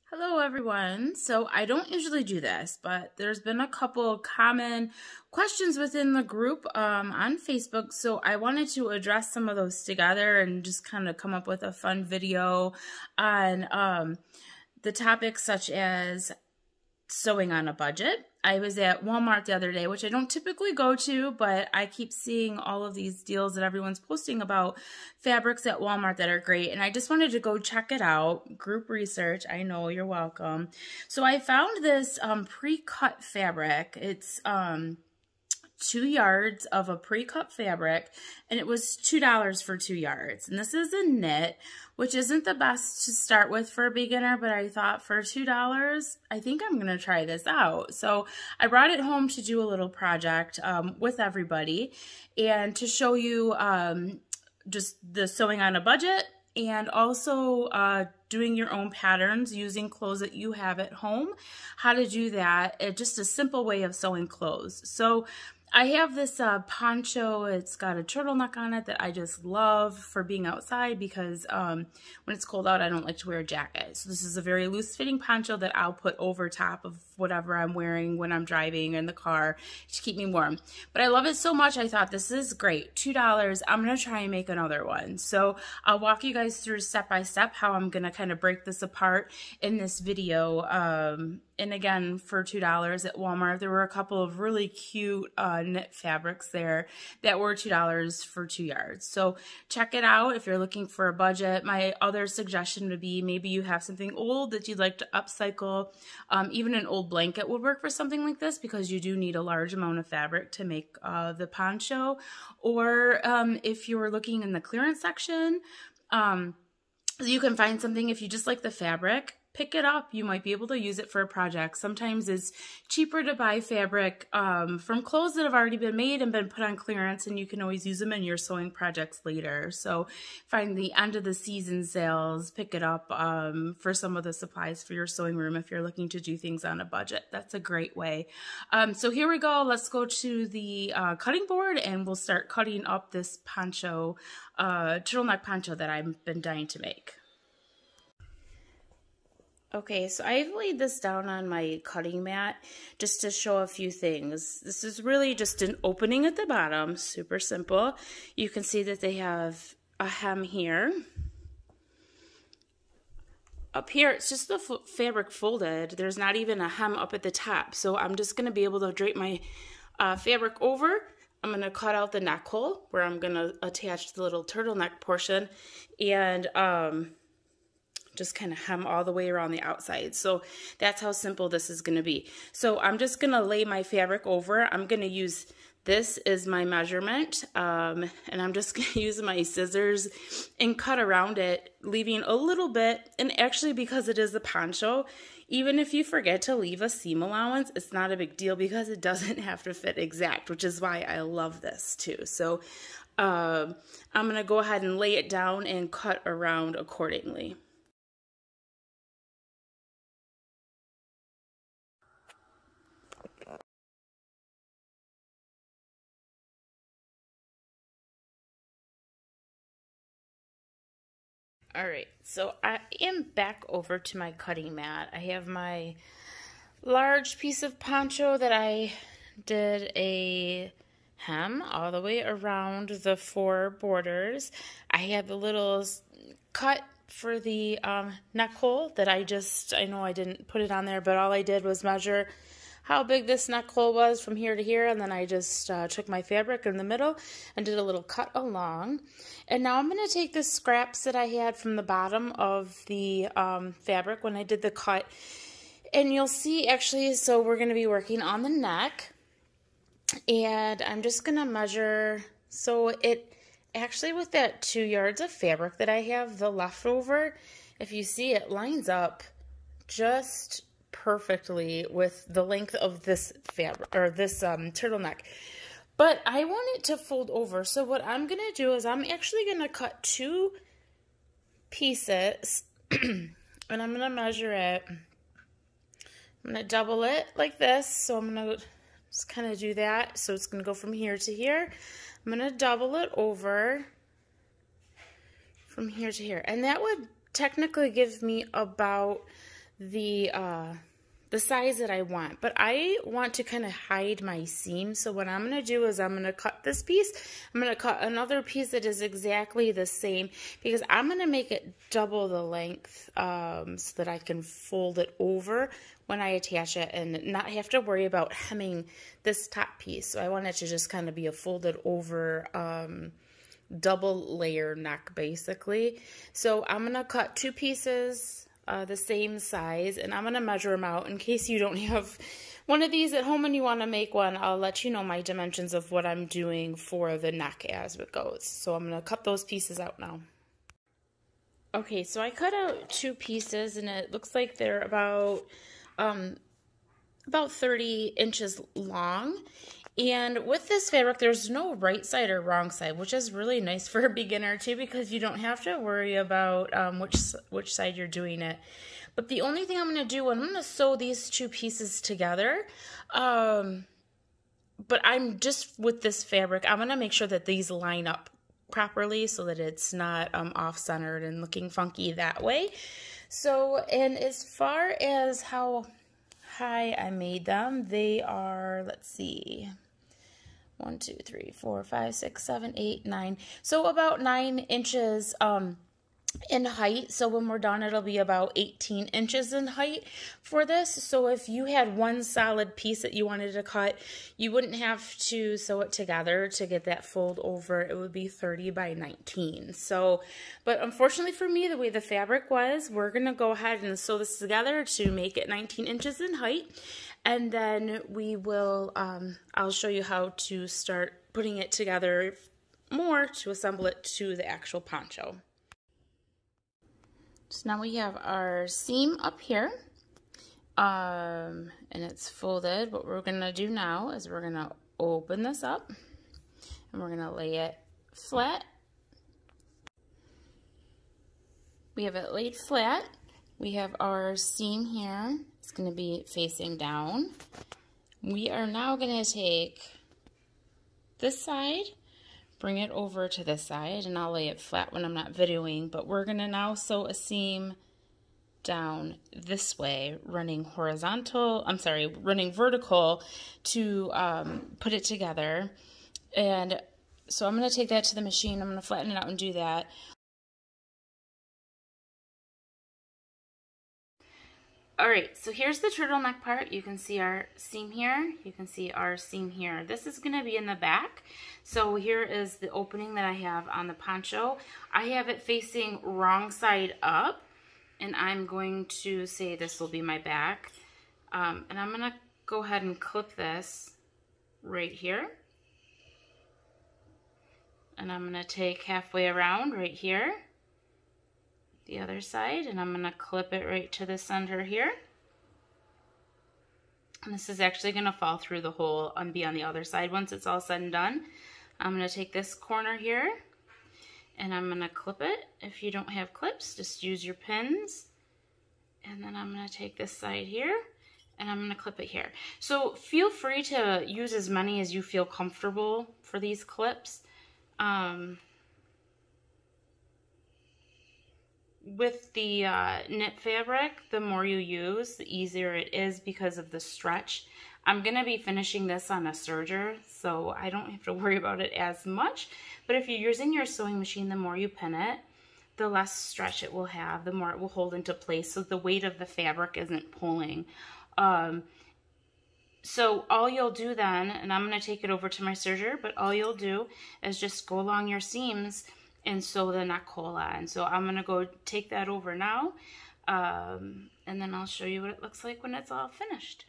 Hello everyone. So I don't usually do this, but there's been a couple common questions within the group on Facebook. So I wanted to address some of those together and just kind of come up with a fun video on the topics such as sewing on a budget. I was at Walmart the other day, which I don't typically go to, but I keep seeing all of these deals that everyone's posting about fabrics at Walmart that are great, and I just wanted to go check it out. Group research, I know, you're welcome. So I found this pre-cut fabric. It's 2 yards of a pre-cut fabric, and it was $2 for 2 yards. And this is a knit, which isn't the best to start with for a beginner, but I thought for $2, I think I'm gonna try this out. So I brought it home to do a little project with everybody and to show you just the sewing on a budget, and also doing your own patterns using clothes that you have at home, how to do that, just a simple way of sewing clothes. So I have this poncho. It's got a turtleneck on it that I just love for being outside because when it's cold out, I don't like to wear a jacket. So this is a very loose fitting poncho that I'll put over top of whatever I'm wearing when I'm driving in the car to keep me warm. But I love it so much, I thought this is great. $2, I'm gonna try and make another one. So I'll walk you guys through step by step how I'm gonna kind of break this apart in this video. And again, for $2 at Walmart, there were a couple of really cute knit fabrics there that were $2 for 2 yards. So check it out if you're looking for a budget. My other suggestion would be maybe you have something old that you'd like to upcycle. Even an old blanket would work for something like this because you do need a large amount of fabric to make the poncho. Or if you were looking in the clearance section, you can find something if you just like the fabric. Pick it up. You might be able to use it for a project. Sometimes it's cheaper to buy fabric from clothes that have already been made and been put on clearance, and you can always use them in your sewing projects later. So find the end of the season sales, pick it up for some of the supplies for your sewing room if you're looking to do things on a budget. That's a great way. So here we go. Let's go to the cutting board and we'll start cutting up this poncho, turtleneck poncho that I've been dying to make. Okay, so I've laid this down on my cutting mat just to show a few things. This is really just an opening at the bottom, super simple. You can see that they have a hem here. Up here, it's just the fabric folded. There's not even a hem up at the top. So I'm just gonna be able to drape my fabric over. I'm gonna cut out the neck hole where I'm gonna attach the little turtleneck portion, and just kind of hem all the way around the outside. So that's how simple this is going to be. So I'm just going to lay my fabric over. I'm going to use this as my measurement, and I'm just going to use my scissors and cut around it, leaving a little bit. And actually, because it is a poncho, even if you forget to leave a seam allowance, it's not a big deal because it doesn't have to fit exact, which is why I love this too. So I'm going to go ahead and lay it down and cut around accordingly. All right, so I am back over to my cutting mat. I have my large piece of poncho that I did a hem all the way around the 4 borders. I have a little cut for the neck hole that I know I didn't put it on there, but all I did was measure how big this neck hole was from here to here, and then I just took my fabric in the middle and did a little cut along. And now I'm going to take the scraps that I had from the bottom of the fabric when I did the cut, and you'll see actually, so we're going to be working on the neck, and I'm just going to measure, so it actually, with that 2 yards of fabric that I have, the leftover, if you see, it lines up just perfectly with the length of this fabric, or this turtleneck. But I want it to fold over, so what I'm going to do is I'm actually going to cut 2 pieces, and I'm going to measure it. I'm going to double it like this, so I'm going to just kind of do that. So it's going to go from here to here. I'm going to double it over from here to here, and that would technically give me about the size that I want, but I want to kind of hide my seam. So what I'm going to do is I'm going to cut this piece. I'm going to cut another piece that is exactly the same because I'm going to make it double the length so that I can fold it over when I attach it and not have to worry about hemming this top piece. So I want it to just kind of be a folded over double layer neck basically. So I'm going to cut two pieces the same size, and I'm going to measure them out in case you don't have one of these at home and you want to make one. I'll let you know my dimensions of what I'm doing for the neck as it goes. So I'm going to cut those pieces out now. Okay, so I cut out two pieces and it looks like they're about 30 inches long. And with this fabric, there's no right side or wrong side, which is really nice for a beginner too, because you don't have to worry about which side you're doing it. But the only thing I'm going to do, I'm going to sew these two pieces together. But I'm just, with this fabric, I'm going to make sure that these line up properly so that it's not off-centered and looking funky that way. So, and as far as how high I made them, they are, let's see, 1, 2, 3, 4, 5, 6, 7, 8, 9. So about 9 inches in height. So when we're done, it'll be about 18 inches in height for this. So if you had one solid piece that you wanted to cut, you wouldn't have to sew it together to get that fold over. It would be 30 by 19. So, but unfortunately for me, the way the fabric was, we're going to go ahead and sew this together to make it 19 inches in height. And then we will, I'll show you how to start putting it together more to assemble it to the actual poncho. So now we have our seam up here, and it's folded. What we're going to do now is we're going to open this up, and we're going to lay it flat. We have it laid flat. We have our seam here. It's going to be facing down. We are now going to take this side, bring it over to this side, and I'll lay it flat when I'm not videoing, but we're going to now sew a seam down this way, running vertical to put it together. And so I'm going to take that to the machine. I'm going to flatten it out and do that. All right, so here's the turtleneck part. You can see our seam here. You can see our seam here. This is gonna be in the back. So here is the opening that I have on the poncho. I have it facing wrong side up, and I'm going to say this will be my back. And I'm gonna go ahead and clip this right here. And I'm gonna take halfway around right here, the other side, and I'm going to clip it right to the center here. And this is actually going to fall through the hole and be on the other side once it's all said and done. I'm going to take this corner here and I'm going to clip it. If you don't have clips, just use your pins. And then I'm going to take this side here and I'm going to clip it here. So feel free to use as many as you feel comfortable for these clips. With the knit fabric, the more you use, the easier it is because of the stretch. I'm going to be finishing this on a serger, so I don't have to worry about it as much. But if you're using your sewing machine, the more you pin it, the less stretch it will have, the more it will hold into place, so the weight of the fabric isn't pulling. So all you'll do then, and I'm going to take it over to my serger, but all you'll do is just go along your seams and sew the neck hole on. So I'm going to go take that over now, and then I'll show you what it looks like when it's all finished.